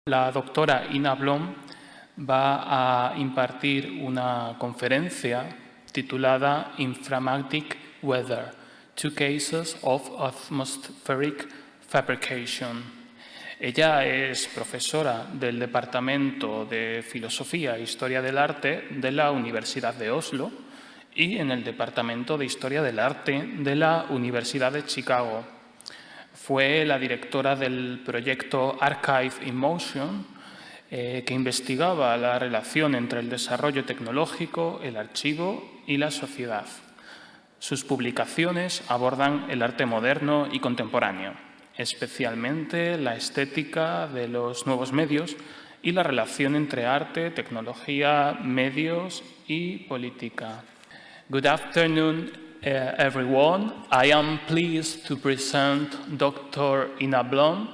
La doctora Ina Blom va a impartir una conferencia titulada Inframachinic Weather, Two Cases of Atmospheric Fabrication. Ella es profesora del Departamento de Filosofía e Historia del Arte de la Universidad de Oslo y en el Departamento de Historia del Arte de la Universidad de Chicago. Fue la directora del proyecto Archive in Motion, que investigaba la relación entre el desarrollo tecnológico, el archivo y la sociedad. Sus publicaciones abordan el arte moderno y contemporáneo, especialmente la estética de los nuevos medios y la relación entre arte, tecnología, medios y política. Good afternoon, everyone. I am pleased to present Dr. Ina Blom.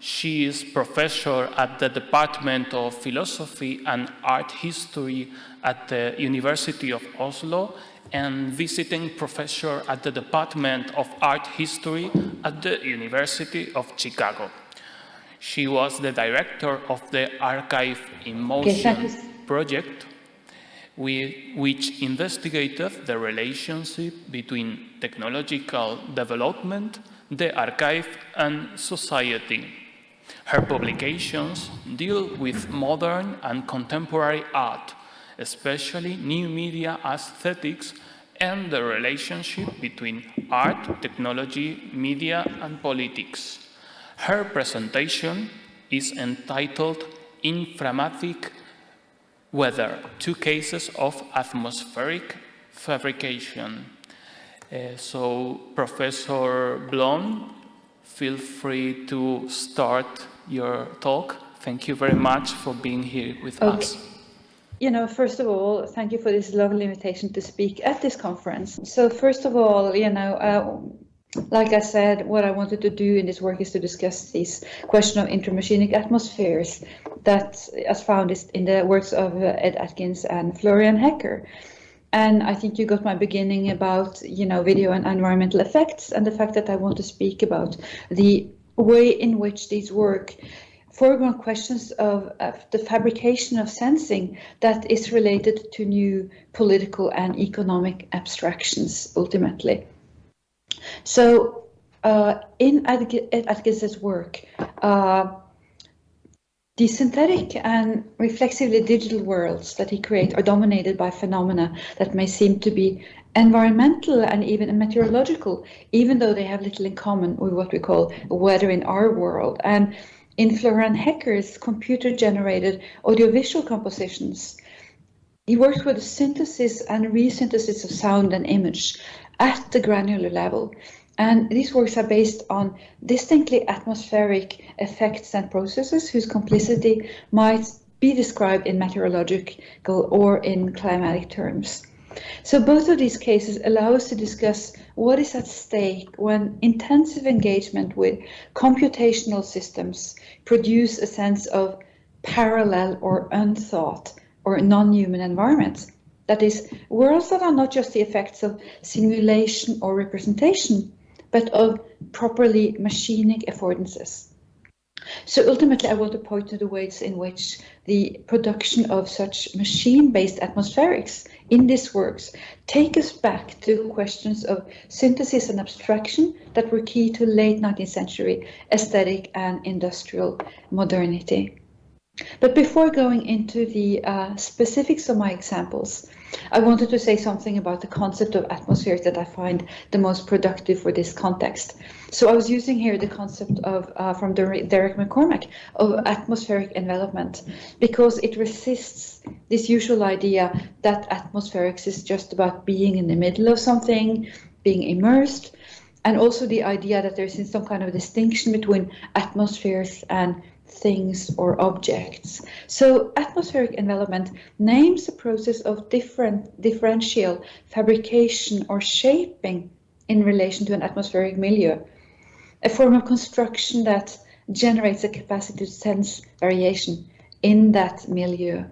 She is professor at the Department of Philosophy and Art History at the University of Oslo and visiting professor at the Department of Art History at the University of Chicago. She was the director of the Archive in Motion project, which investigated the relationship between technological development, the archive, and society. Her publications deal with modern and contemporary art, especially new media aesthetics, and the relationship between art, technology, media, and politics. Her presentation is entitled Inframachinic Weather, Two Cases of Atmospheric Fabrication. So, Professor Blom, feel free to start your talk. Thank you very much for being here with us. You know, first of all, thank you for this lovely invitation to speak at this conference. So first of all, you know, like I said, what I wanted to do in this work is to discuss this question of inframachinic atmospheres that as found in the works of Ed Atkins and Florian Hecker. And I think you got my beginning about, you know, video and environmental effects and the fact that I want to speak about the way in which these work foreground questions of the fabrication of sensing that is related to new political and economic abstractions, ultimately. So in Atkins's work, the synthetic and reflexively digital worlds that he creates are dominated by phenomena that may seem to be environmental and even meteorological, even though they have little in common with what we call weather in our world. And in Florian Hecker's computer-generated audiovisual compositions, he works with the synthesis and resynthesis of sound and image at the granular level. And these works are based on distinctly atmospheric effects and processes whose complicity might be described in meteorological or in climatic terms. So both of these cases allow us to discuss what is at stake when intensive engagement with computational systems produce a sense of parallel or unthought or non-human environments. That is, worlds that are not just the effects of simulation or representation, but of properly machinic affordances. So ultimately, I want to point to the ways in which the production of such machine-based atmospherics in these works take us back to questions of synthesis and abstraction that were key to late 19th century aesthetic and industrial modernity. But before going into the specifics of my examples, I wanted to say something about the concept of atmospheres that I find the most productive for this context. So I was using here the concept of from Derek McCormack of atmospheric envelopment, because it resists this usual idea that atmospherics is just about being in the middle of something, being immersed, and also the idea that there's some kind of distinction between atmospheres and things or objects. So atmospheric envelopment names the process of differential fabrication or shaping in relation to an atmospheric milieu, a form of construction that generates a capacity to sense variation in that milieu.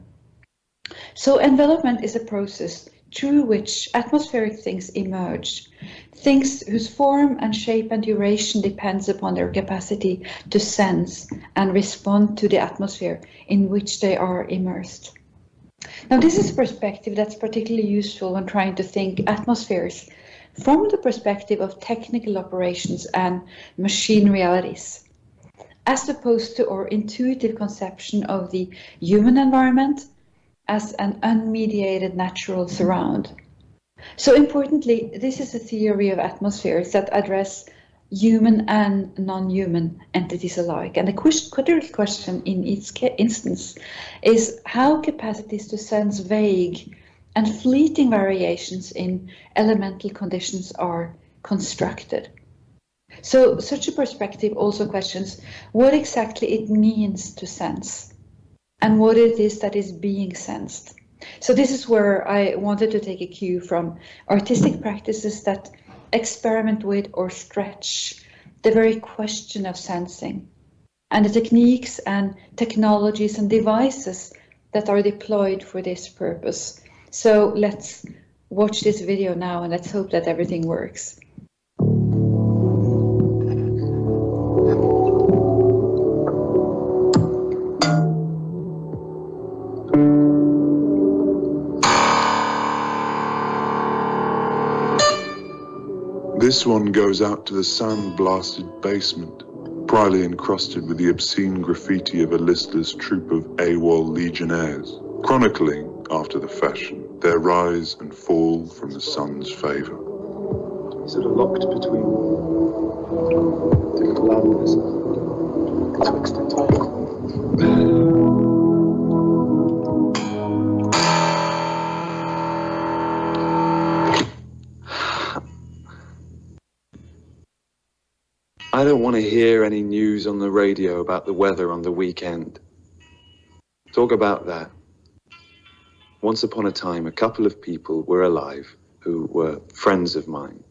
So envelopment is a process through which atmospheric things emerge, things whose form and shape and duration depends upon their capacity to sense and respond to the atmosphere in which they are immersed. Now, this is a perspective that's particularly useful when trying to think atmospheres from the perspective of technical operations and machine realities, as opposed to our intuitive conception of the human environment as an unmediated natural surround. So importantly, this is a theory of atmospheres that address human and non-human entities alike. And the critical question in each instance is how capacities to sense vague and fleeting variations in elemental conditions are constructed. So such a perspective also questions what exactly it means to sense and what it is that is being sensed. So this is where I wanted to take a cue from artistic practices that experiment with or stretch the very question of sensing, and the techniques and technologies and devices that are deployed for this purpose. So let's watch this video now and let's hope that everything works. This one goes out to the sand-blasted basement, pryly encrusted with the obscene graffiti of a listless troop of AWOL legionnaires, chronicling, after the fashion, their rise and fall from the sun's favour. Sort of locked between different lands betwixt in time. I don't want to hear any news on the radio about the weather on the weekend. Talk about that. Once upon a time, a couple of people were alive who were friends of mine.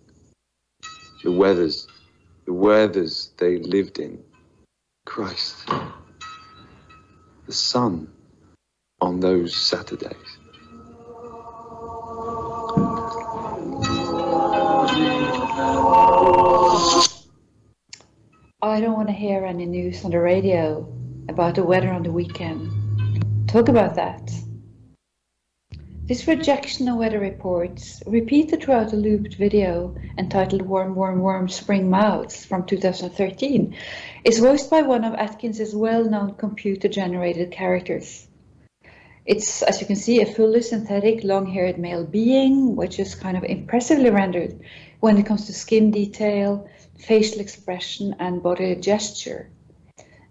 The weathers they lived in. Christ. The sun on those Saturdays. I don't want to hear any news on the radio about the weather on the weekend. Talk about that. This rejection of weather reports, repeated throughout a looped video entitled Warm, Warm, Warm Spring Mouths from 2013, is voiced by one of Atkins's well-known computer-generated characters. It's, as you can see, a fully synthetic, long-haired male being, which is kind of impressively rendered when it comes to skin detail, facial expression, and body gesture.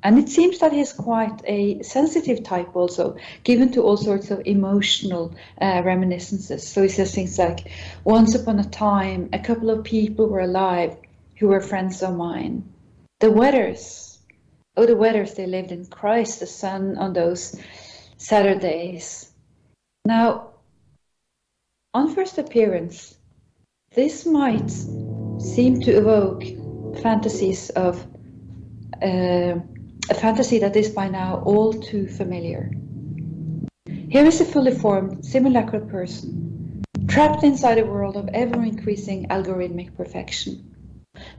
And it seems that he's quite a sensitive type also, given to all sorts of emotional reminiscences. So he says things like, once upon a time, a couple of people were alive who were friends of mine. The Weathers, oh, the Weathers, they lived in Christ, the sun on those Saturdays. Now, on first appearance, this might seem to evoke fantasies of a fantasy that is by now all too familiar. Here is a fully formed simulacral person, trapped inside a world of ever-increasing algorithmic perfection,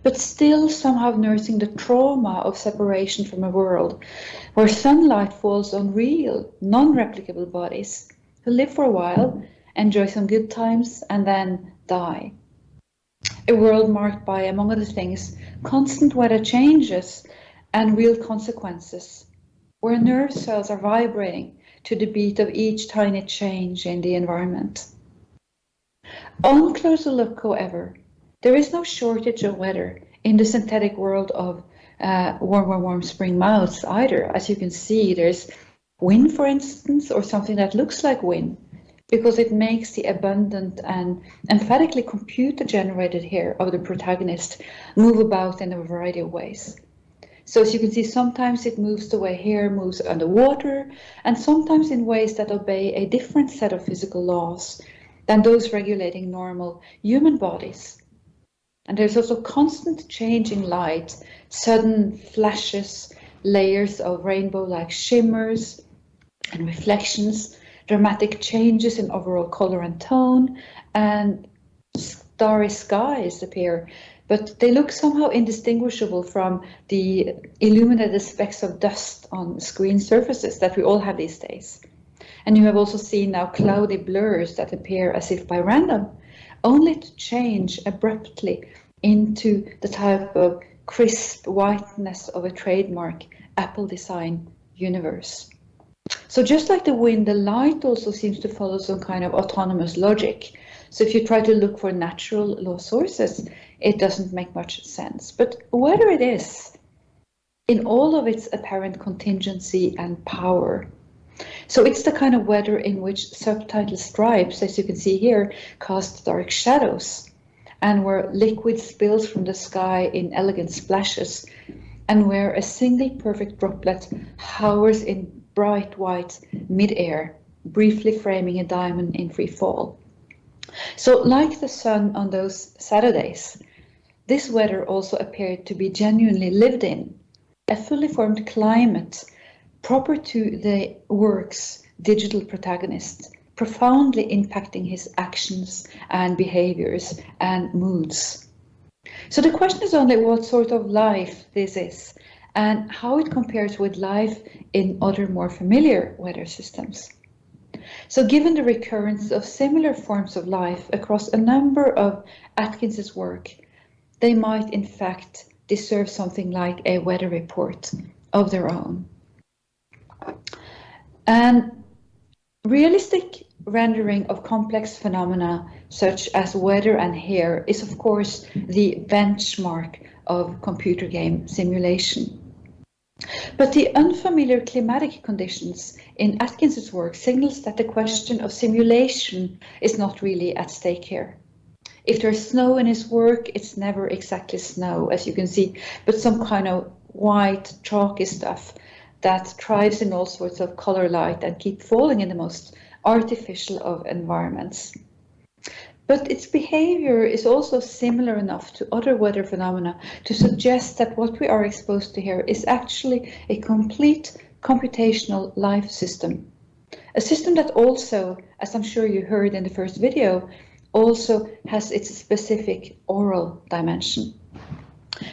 but still somehow nursing the trauma of separation from a world where sunlight falls on real, non-replicable bodies who live for a while, enjoy some good times, and then die. A world marked by, among other things, constant weather changes and real consequences, where nerve cells are vibrating to the beat of each tiny change in the environment. On closer look, however, there is no shortage of weather in the synthetic world of warm, warm, warm spring mouths either. As you can see, there's wind, for instance, or something that looks like wind, because it makes the abundant and emphatically computer-generated hair of the protagonist move about in a variety of ways. So as you can see, sometimes it moves the way hair moves underwater, and sometimes in ways that obey a different set of physical laws than those regulating normal human bodies. And there's also constant changing light, sudden flashes, layers of rainbow-like shimmers and reflections dramatic changes in overall color and tone, and starry skies appear, but they look somehow indistinguishable from the illuminated specks of dust on screen surfaces that we all have these days. And you have also seen now cloudy blurs that appear as if by random, only to change abruptly into the type of crisp whiteness of a trademark Apple design universe. So just like the wind, the light also seems to follow some kind of autonomous logic. So if you try to look for natural law sources, it doesn't make much sense. But whether it is, in all of its apparent contingency and power. So it's the kind of weather in which subtitle stripes, as you can see here, cast dark shadows, and where liquid spills from the sky in elegant splashes, and where a single perfect droplet hovers in bright white mid-air, briefly framing a diamond in free fall. So like the sun on those Saturdays, this weather also appeared to be genuinely lived in, a fully formed climate proper to the work's digital protagonist, profoundly impacting his actions and behaviors and moods. So the question is only what sort of life this is and how it compares with life in other more familiar weather systems. So given the recurrence of similar forms of life across a number of Atkins's work, they might in fact deserve something like a weather report of their own. And realistic rendering of complex phenomena such as weather and hair is of course the benchmark of computer game simulation. But the unfamiliar climatic conditions in Atkins's work signals that the question of simulation is not really at stake here. If there's snow in his work, it's never exactly snow, as you can see, but some kind of white, chalky stuff that thrives in all sorts of color light and keep falling in the most artificial of environments. But its behavior is also similar enough to other weather phenomena to suggest that what we are exposed to here is actually a complete computational life system. A system that also, as I'm sure you heard in the first video, also has its specific oral dimension.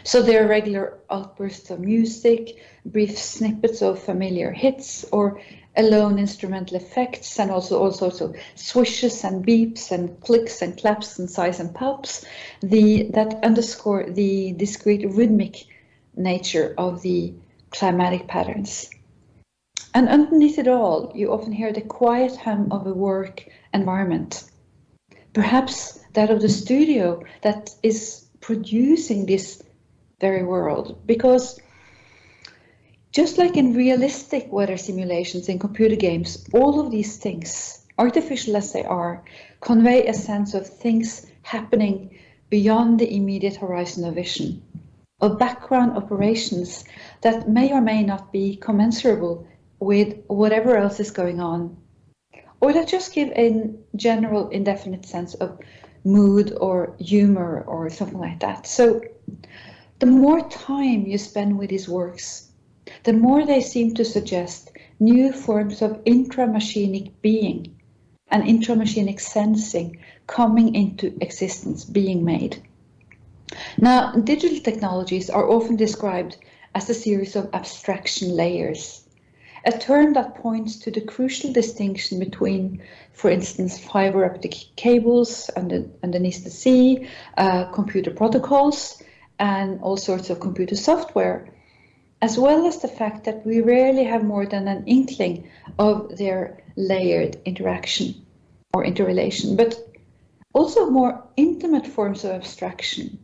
So there are regular outbursts of music, brief snippets of familiar hits, or alone instrumental effects, and also all sorts of swishes and beeps and clicks and claps and sighs and pulps that underscore the discrete rhythmic nature of the climatic patterns. And underneath it all, you often hear the quiet hum of a work environment, perhaps that of the studio that is producing this very world, because just like in realistic weather simulations in computer games, all of these things, artificial as they are, convey a sense of things happening beyond the immediate horizon of vision, of background operations that may or may not be commensurable with whatever else is going on, or that just give a general indefinite sense of mood or humor or something like that. So the more time you spend with his works, the more they seem to suggest new forms of intramachinic being and intramachinic sensing coming into existence, being made. Now, digital technologies are often described as a series of abstraction layers, a term that points to the crucial distinction between, for instance, fiber optic cables underneath the sea, computer protocols, and all sorts of computer software, as well as the fact that we rarely have more than an inkling of their layered interaction or interrelation. But also more intimate forms of abstraction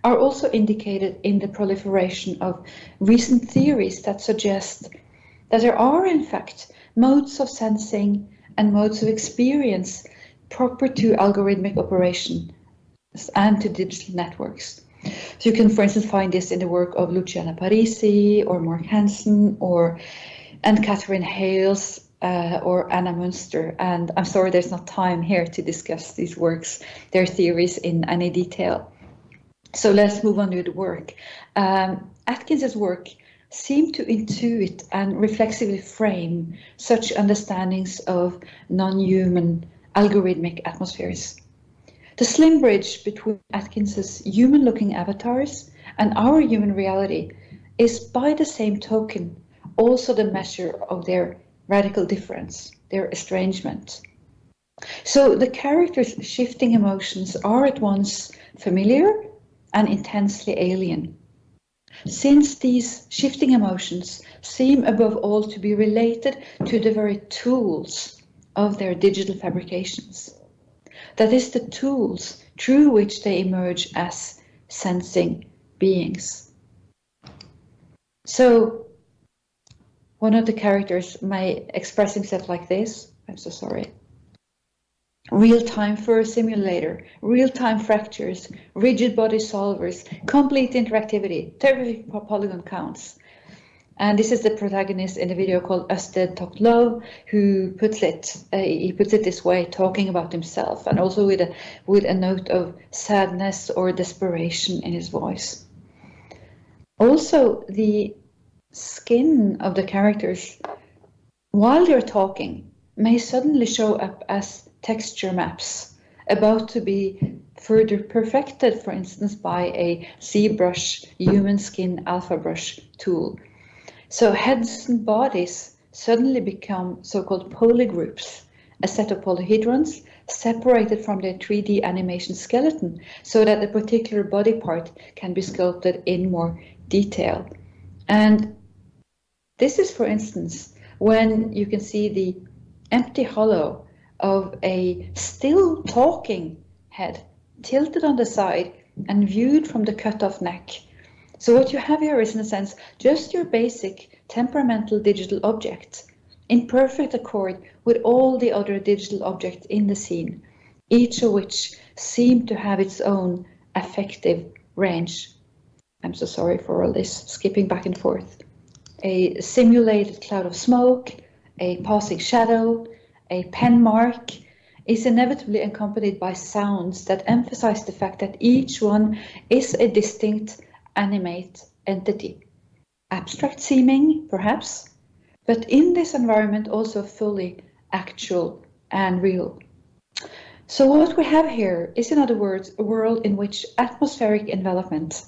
are also indicated in the proliferation of recent theories that suggest that there are in fact modes of sensing and modes of experience proper to algorithmic operation and to digital networks. So you can, for instance, find this in the work of Luciana Parisi or Mark Hansen and Catherine Hales or Anna Munster. And I'm sorry there's not time here to discuss these works, their theories in any detail. So let's move on to the work. Atkins's work seem to intuit and reflexively frame such understandings of non-human algorithmic atmospheres. The slim bridge between Atkins's human-looking avatars and our human reality is by the same token also the measure of their radical difference, their estrangement. So the characters' shifting emotions are at once familiar and intensely alien, since these shifting emotions seem above all to be related to the very tools of their digital fabrications. That is, the tools through which they emerge as sensing beings. So one of the characters may express himself like this. I'm so sorry. Real-time fur simulator, real-time fractures, rigid body solvers, complete interactivity, terrific polygon counts. And this is the protagonist in the video called Untitled Love, who puts it, this way, talking about himself, and also with a note of sadness or desperation in his voice. Also, the skin of the characters, while they're talking, may suddenly show up as texture maps, about to be further perfected, for instance, by a ZBrush human skin alpha brush tool. So heads and bodies suddenly become so-called polygroups, a set of polyhedrons separated from their 3D animation skeleton, so that a particular body part can be sculpted in more detail. And this is, for instance, when you can see the empty hollow of a still talking head tilted on the side and viewed from the cut-off neck. So what you have here is, in a sense, just your basic temperamental digital object in perfect accord with all the other digital objects in the scene, each of which seem to have its own affective range. I'm so sorry for all this skipping back and forth. A simulated cloud of smoke, a passing shadow, a pen mark is inevitably accompanied by sounds that emphasize the fact that each one is a distinct animate entity. Abstract seeming, perhaps, but in this environment also fully actual and real. So what we have here is, in other words, a world in which atmospheric envelopment,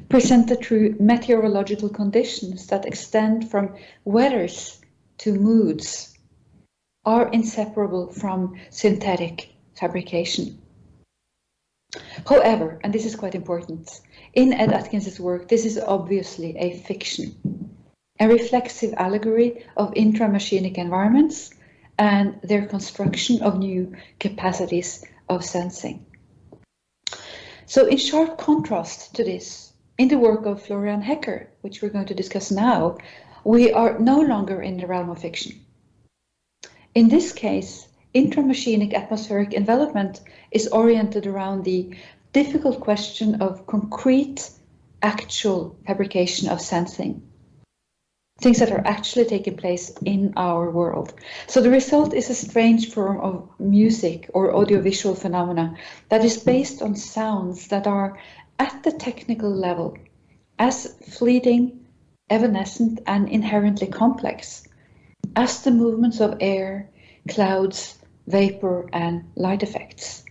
presented through meteorological conditions that extend from weathers to moods, are inseparable from synthetic fabrication. However, and this is quite important, in Ed Atkins's work, this is obviously a fiction, a reflexive allegory of inframachinic environments and their construction of new capacities of sensing. So in sharp contrast to this, in the work of Florian Hecker, which we're going to discuss now, we are no longer in the realm of fiction. In this case, inframachinic atmospheric envelopment is oriented around the difficult question of concrete, actual fabrication of sensing, things that are actually taking place in our world. So the result is a strange form of music or audiovisual phenomena that is based on sounds that are at the technical level as fleeting, evanescent, and inherently complex as the movements of air, clouds, vapor, and light effects.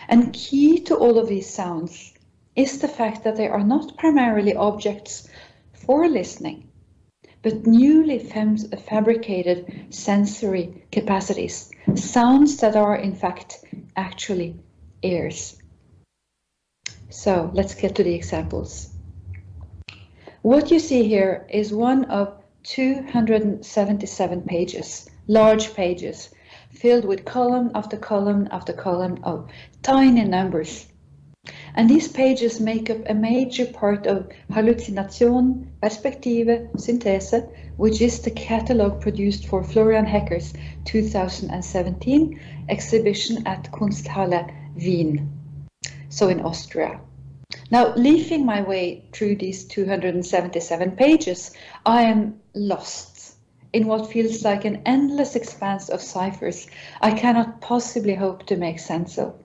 And key to all of these sounds is the fact that they are not primarily objects for listening, but newly fabricated sensory capacities, sounds that are in fact actually ears. So let's get to the examples. What you see here is one of 277 pages, large pages, filled with column after column after column of tiny numbers. And these pages make up a major part of Hallucination, Perspektive, Synthese, which is the catalogue produced for Florian Hecker's 2017 exhibition at Kunsthalle Wien, so in Austria. Now, leafing my way through these 277 pages, I am lost in what feels like an endless expanse of ciphers I cannot possibly hope to make sense of.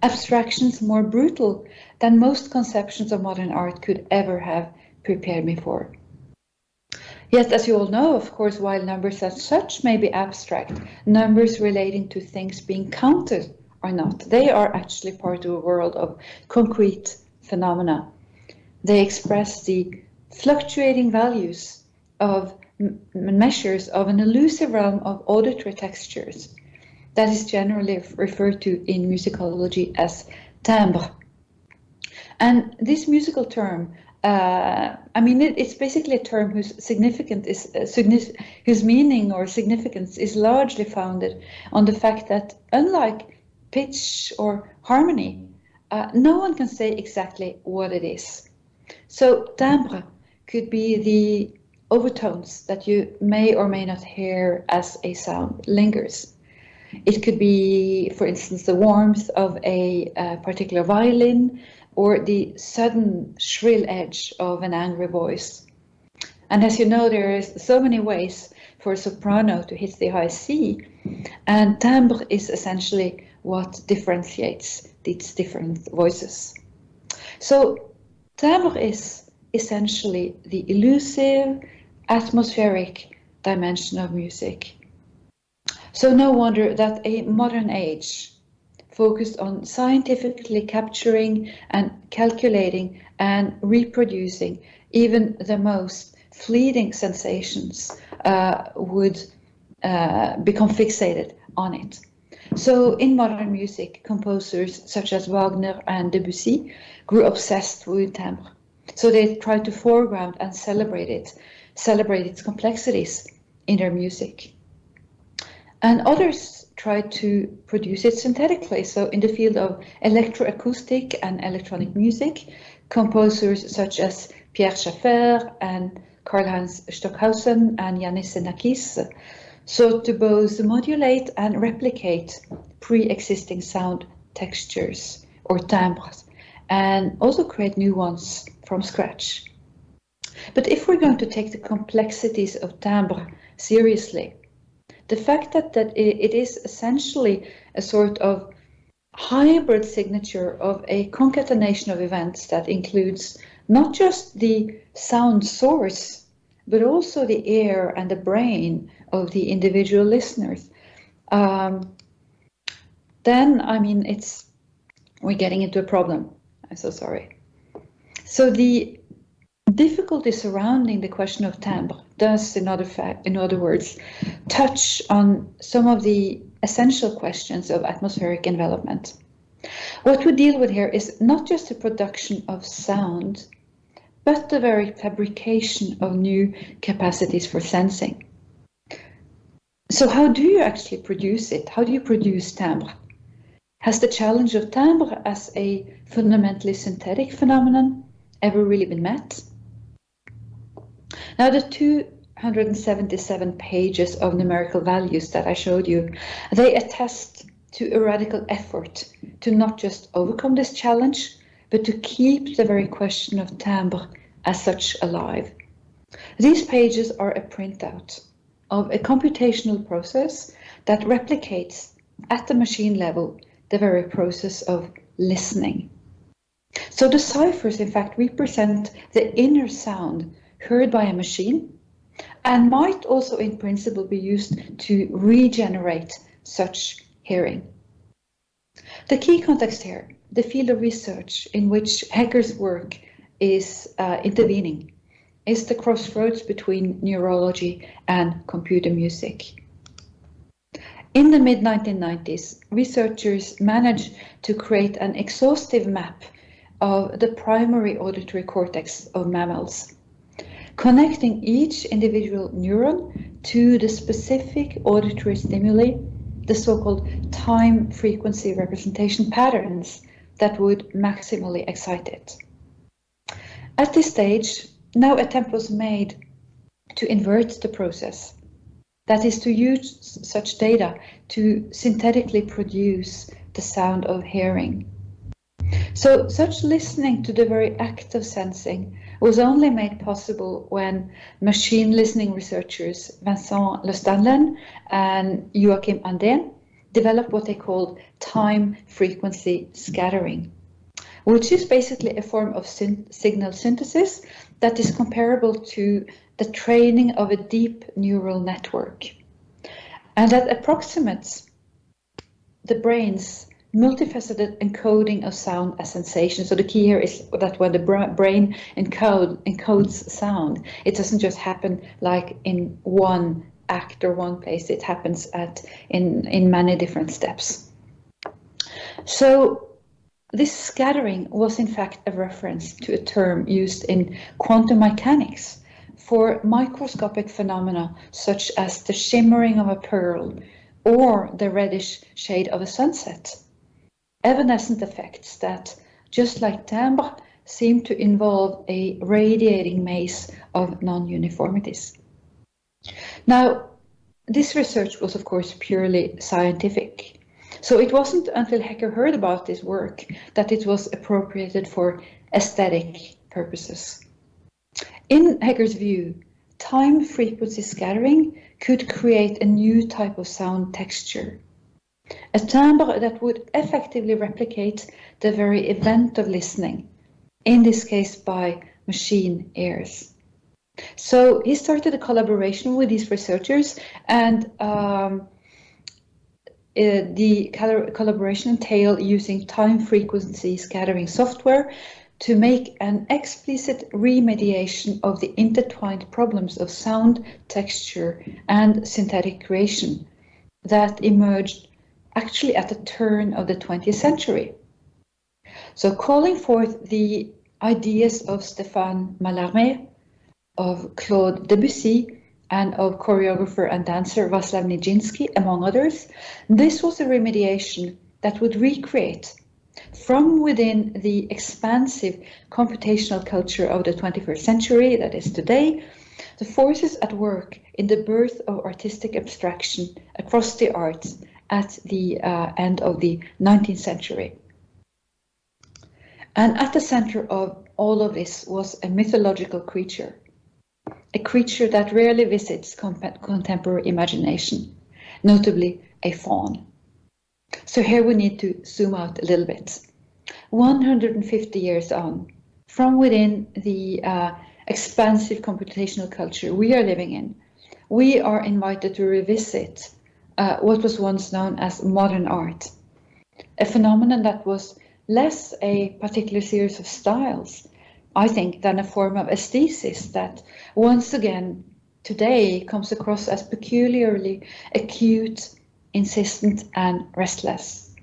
Abstractions more brutal than most conceptions of modern art could ever have prepared me for. Yet, as you all know, of course, while numbers as such may be abstract, numbers relating to things being counted are not. They are actually part of a world of concrete phenomena. They express the fluctuating values of measures of an elusive realm of auditory textures that is generally referred to in musicology as timbre. And this musical term, it's basically a term whose whose meaning or significance is largely founded on the fact that, unlike pitch or harmony, no one can say exactly what it is. So timbre could be the overtones that you may or may not hear as a sound lingers. It could be, for instance, the warmth of a particular violin, or the sudden shrill edge of an angry voice. And as you know, there is so many ways for a soprano to hit the high C, and timbre is essentially what differentiates these different voices. So timbre is essentially the elusive, atmospheric dimension of music. So no wonder that a modern age focused on scientifically capturing and calculating and reproducing even the most fleeting sensations would become fixated on it. So in modern music, composers such as Wagner and Debussy grew obsessed with timbre. So they tried to foreground and celebrate its complexities in their music. And others tried to produce it synthetically. So in the field of electroacoustic and electronic music, composers such as Pierre Schaeffer and Karl-Heinz Stockhausen and Yannis Xenakis sought to both modulate and replicate pre-existing sound textures or timbres, and also create new ones from scratch. But if we're going to take the complexities of timbre seriously, the fact that it is essentially a sort of hybrid signature of a concatenation of events that includes not just the sound source, but also the ear and the brain of the individual listeners, then, we're getting into a problem. I'm so sorry. So the difficulty surrounding the question of timbre does, in other words, touch on some of the essential questions of atmospheric envelopment. What we deal with here is not just the production of sound, but the very fabrication of new capacities for sensing. So how do you actually produce it? How do you produce timbre? Has the challenge of timbre as a fundamentally synthetic phenomenon ever really been met? Now, the 277 pages of numerical values that I showed you, they attest to a radical effort to not just overcome this challenge, but to keep the very question of timbre as such alive. These pages are a printout of a computational process that replicates at the machine level the very process of listening. So the ciphers, in fact, represent the inner sound heard by a machine, and might also in principle be used to regenerate such hearing. The key context here, the field of research in which Hecker's work is intervening, is the crossroads between neurology and computer music. In the mid-1990s, researchers managed to create an exhaustive map of the primary auditory cortex of mammals, connecting each individual neuron to the specific auditory stimuli, the so-called time frequency representation patterns that would maximally excite it. At this stage, no attempt was made to invert the process, that is, to use such data to synthetically produce the sound of hearing. So such listening to the very act of sensing was only made possible when machine listening researchers Vincent Lestalen and Joachim Andén developed what they called time frequency scattering, which is basically a form of signal synthesis that is comparable to the training of a deep neural network, and that approximates the brain's multifaceted encoding of sound as sensation. So the key here is that when the brain encodes sound, it doesn't just happen like in one act or one place. It happens in many different steps. So this scattering was in fact a reference to a term used in quantum mechanics for microscopic phenomena such as the shimmering of a pearl or the reddish shade of a sunset. Evanescent effects that, just like timbre, seem to involve a radiating maze of non-uniformities. Now, this research was of course purely scientific. So it wasn't until Hecker heard about this work that it was appropriated for aesthetic purposes. In Hecker's view, time frequency scattering could create a new type of sound texture, a timbre that would effectively replicate the very event of listening, in this case by machine ears. So he started a collaboration with these researchers, and the collaboration entailed using time frequency scattering software to make an explicit remediation of the intertwined problems of sound, texture, and synthetic creation that emerged actually at the turn of the 20th century. So calling forth the ideas of Stéphane Mallarmé, of Claude Debussy, and of choreographer and dancer Václav Nijinsky, among others, this was a remediation that would recreate from within the expansive computational culture of the 21st century, that is today, the forces at work in the birth of artistic abstraction across the arts at the end of the 19th century. And at the center of all of this was a mythological creature, a creature that rarely visits contemporary imagination, notably a faun. So here we need to zoom out a little bit. 150 years on, from within the expansive computational culture we are living in, we are invited to revisit what was once known as modern art, a phenomenon that was less a particular series of styles, I think, than a form of aesthesis that once again today comes across as peculiarly acute, insistent, and restless.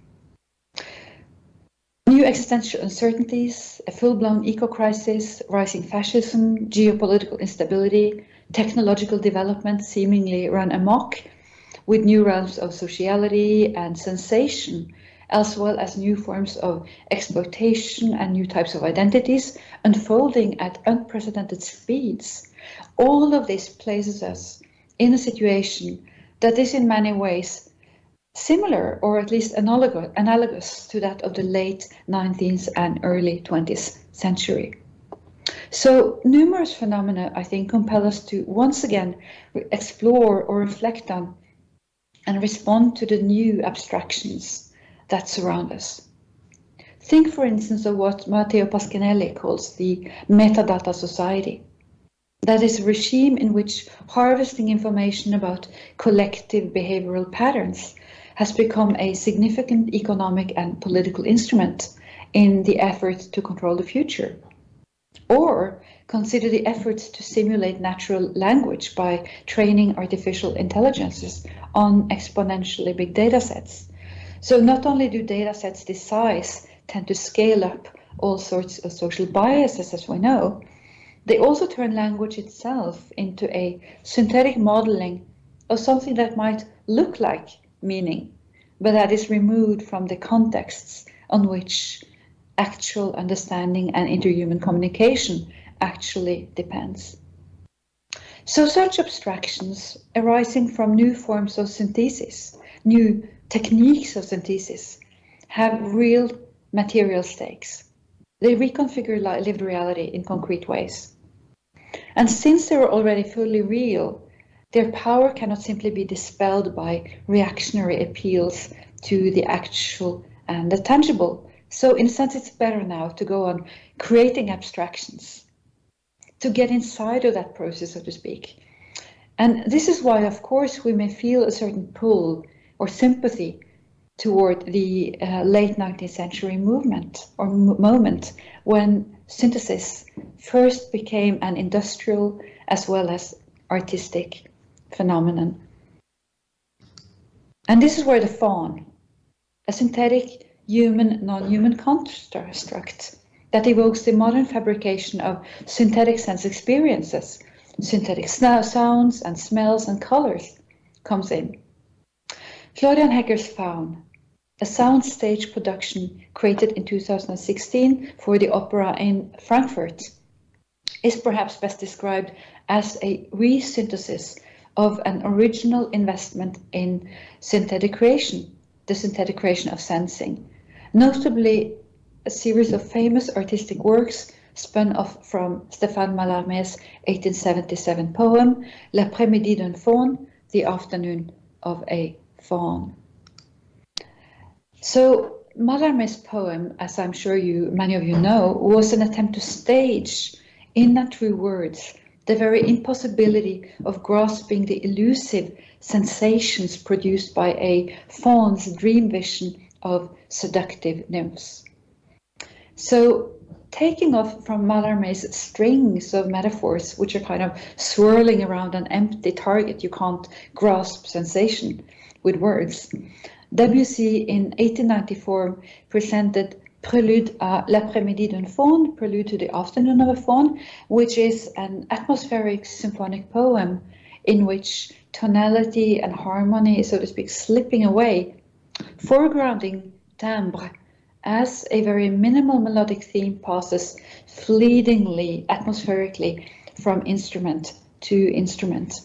New existential uncertainties, a full-blown eco-crisis, rising fascism, geopolitical instability, technological development seemingly run amok, with new realms of sociality and sensation, as well as new forms of exploitation and new types of identities unfolding at unprecedented speeds. All of this places us in a situation that is in many ways similar, or at least analogous to that of the late 19th and early 20th century. So numerous phenomena, I think, compel us to once again explore or reflect on and respond to the new abstractions that surround us. Think, for instance, of what Matteo Pasquinelli calls the Metadata Society. That is a regime in which harvesting information about collective behavioral patterns has become a significant economic and political instrument in the effort to control the future. Or consider the efforts to simulate natural language by training artificial intelligences on exponentially big data sets. So not only do data sets this size tend to scale up all sorts of social biases, as we know, they also turn language itself into a synthetic modeling of something that might look like meaning, but that is removed from the contexts on which actual understanding and interhuman communication actually depends. So such abstractions arising from new forms of synthesis, new techniques of synthesis, have real material stakes. They reconfigure lived reality in concrete ways. And since they are already fully real, their power cannot simply be dispelled by reactionary appeals to the actual and the tangible. So in a sense, it's better now to go on creating abstractions, to get inside of that process, so to speak. And this is why, of course, we may feel a certain pull or sympathy toward the late 19th century movement or moment when synthesis first became an industrial as well as artistic phenomenon. And this is where the faun, a synthetic human, non-human construct that evokes the modern fabrication of synthetic sense experiences, synthetic sounds and smells and colors, comes in. Florian Hecker's faun, a soundstage production created in 2016 for the opera in Frankfurt, is perhaps best described as a resynthesis of an original investment in synthetic creation, the synthetic creation of sensing, notably a series of famous artistic works spun off from Stéphane Mallarmé's 1877 poem, L'après-midi d'un faun, the afternoon of a faun. So Mallarmé's poem, as I'm sure many of you know, was an attempt to stage, in not true words, the very impossibility of grasping the elusive sensations produced by a faun's dream vision of seductive nymphs. So, taking off from Mallarmé's strings of metaphors, which are kind of swirling around an empty target, you can't grasp sensation with words, Debussy in 1894 presented Prelude à l'après-midi d'un faun, Prelude to the afternoon of a faun, which is an atmospheric symphonic poem in which tonality and harmony, so to speak, slipping away, foregrounding timbre as a very minimal melodic theme passes fleetingly, atmospherically from instrument to instrument.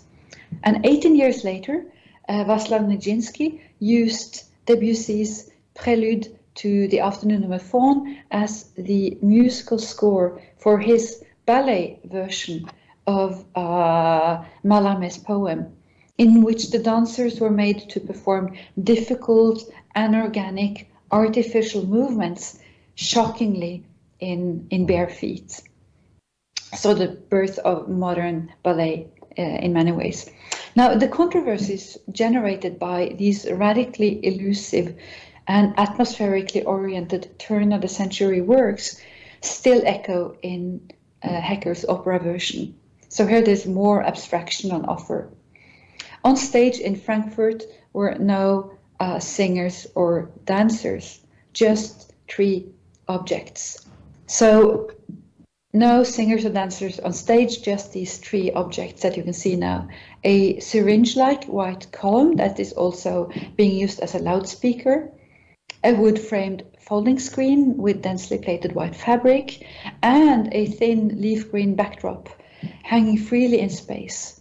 And 18 years later, Václav Nijinsky used Debussy's Prelude to the Afternoon of a Faun as the musical score for his ballet version of Mallarmé's poem, in which the dancers were made to perform difficult, anorganic, artificial movements, shockingly in bare feet. So the birth of modern ballet in many ways. Now, the controversies generated by these radically elusive and atmospherically oriented turn-of-the-century works still echo in Hecker's opera version. So here there's more abstraction on offer. On stage in Frankfurt were no singers or dancers, just three objects. So no singers or dancers on stage, just these three objects that you can see now. A syringe-like white column that is also being used as a loudspeaker, a wood-framed folding screen with densely plated white fabric, and a thin leaf green backdrop hanging freely in space.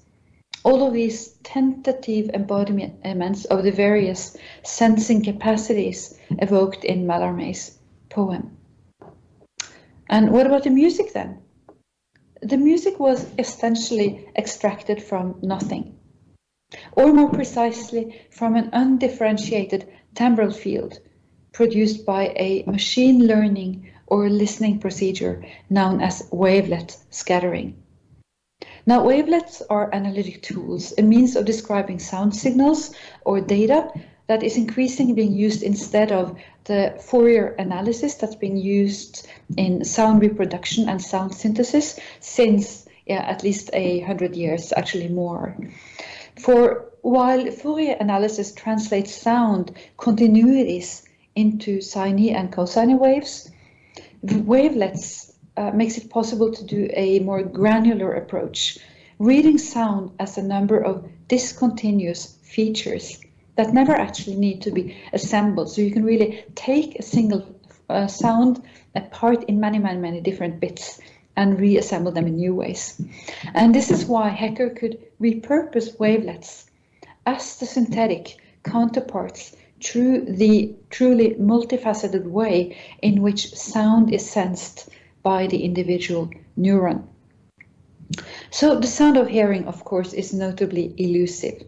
All of these tentative embodiments of the various sensing capacities evoked in Mallarmé's poem. And what about the music then? The music was essentially extracted from nothing, or more precisely from an undifferentiated timbral field produced by a machine learning or listening procedure known as wavelet scattering. Now, wavelets are analytic tools, a means of describing sound signals or data that is increasingly being used instead of the Fourier analysis that's been used in sound reproduction and sound synthesis since at least 100 years, actually more. For while Fourier analysis translates sound continuities into sine and cosine waves, wavelets makes it possible to do a more granular approach, reading sound as a number of discontinuous features that never actually need to be assembled. So you can really take a single sound apart in many different bits and reassemble them in new ways. And this is why Hecker could repurpose wavelets as the synthetic counterparts through the truly multifaceted way in which sound is sensed by the individual neuron. So the sound of hearing, of course, is notably elusive.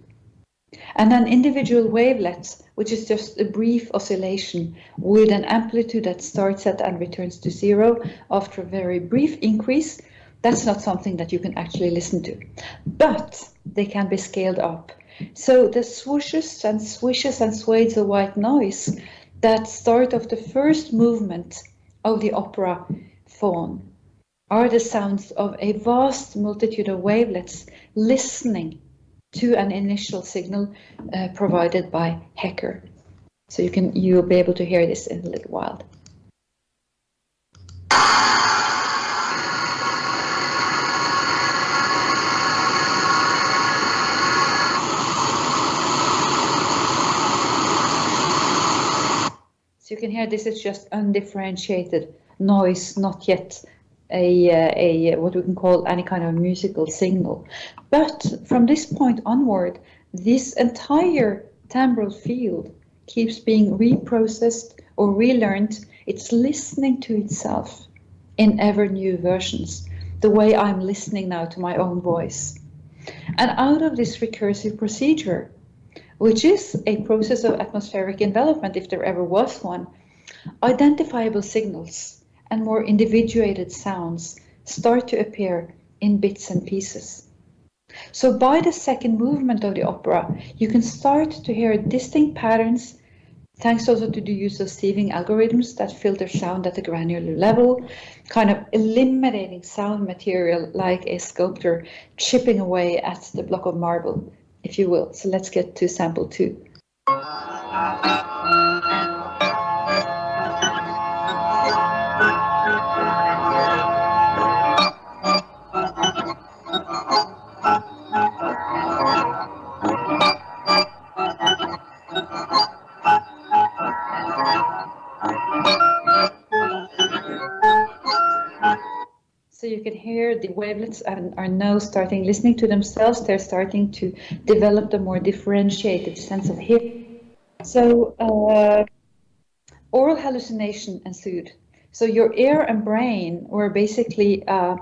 And an individual wavelet, which is just a brief oscillation with an amplitude that starts at and returns to zero after a very brief increase, That's not something that you can actually listen to, but they can be scaled up. So the swooshes and swishes and swades of white noise that start of the first movement of the opera faun are the sounds of a vast multitude of wavelets listening to an initial signal provided by Hecker. So you'll be able to hear this in a little while. So you can hear this is just undifferentiated noise, not yet a what we can call any kind of musical signal. But from this point onward, this entire timbral field keeps being reprocessed or relearned. It's listening to itself in ever new versions, the way I'm listening now to my own voice. And out of this recursive procedure, which is a process of atmospheric envelopment, if there ever was one, identifiable signals and more individuated sounds start to appear in bits and pieces. So by the second movement of the opera, you can start to hear distinct patterns, thanks also to the use of sieving algorithms that filter sound at a granular level, kind of eliminating sound material like a sculptor chipping away at the block of marble, if you will. So let's get to sample 2. So you can hear the wavelets are now starting listening to themselves. They're starting to develop a more differentiated sense of hearing. So oral hallucination ensued. So your ear and brain were basically, by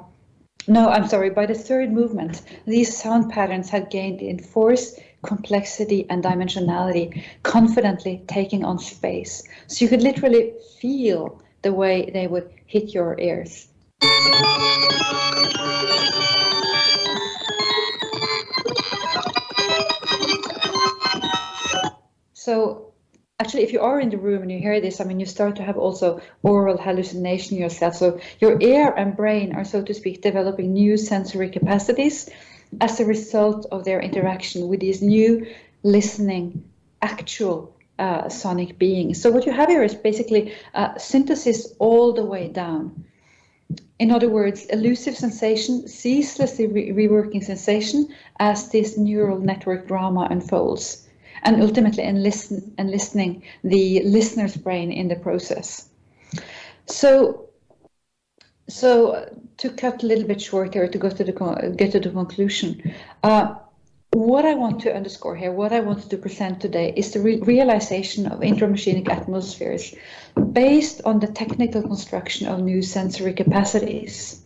the third movement, these sound patterns had gained in force, complexity, and dimensionality, confidently taking on space. So you could literally feel the way they would hit your ears. So actually, if you are in the room and you hear this, I mean, you start to have also oral hallucination yourself. So your ear and brain are, so to speak, developing new sensory capacities as a result of their interaction with these new listening, actual sonic beings. So what you have here is basically synthesis all the way down. In other words, elusive sensation, ceaselessly reworking sensation as this neural network drama unfolds, and ultimately enlisting the listener's brain in the process. So to cut a little bit short here, to get to the conclusion, what I want to underscore here, what I wanted to present today, is the realization of inframachinic atmospheres based on the technical construction of new sensory capacities.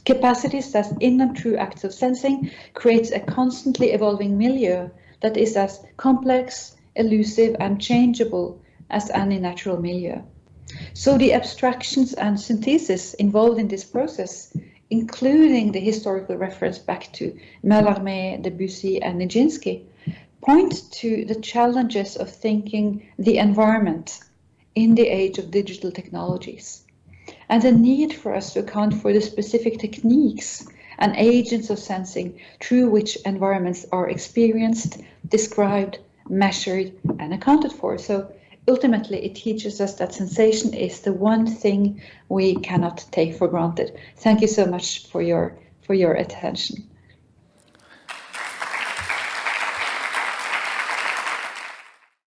Capacities that, in and through acts of sensing, creates a constantly evolving milieu that is as complex, elusive, and changeable as any natural milieu. So the abstractions and synthesis involved in this process, including the historical reference back to Mallarmé, Debussy, and Nijinsky, point to the challenges of thinking the environment in the age of digital technologies, and the need for us to account for the specific techniques and agents of sensing through which environments are experienced, described, measured, and accounted for. So ultimately, it teaches us that sensation is the one thing we cannot take for granted. Thank you so much for your attention.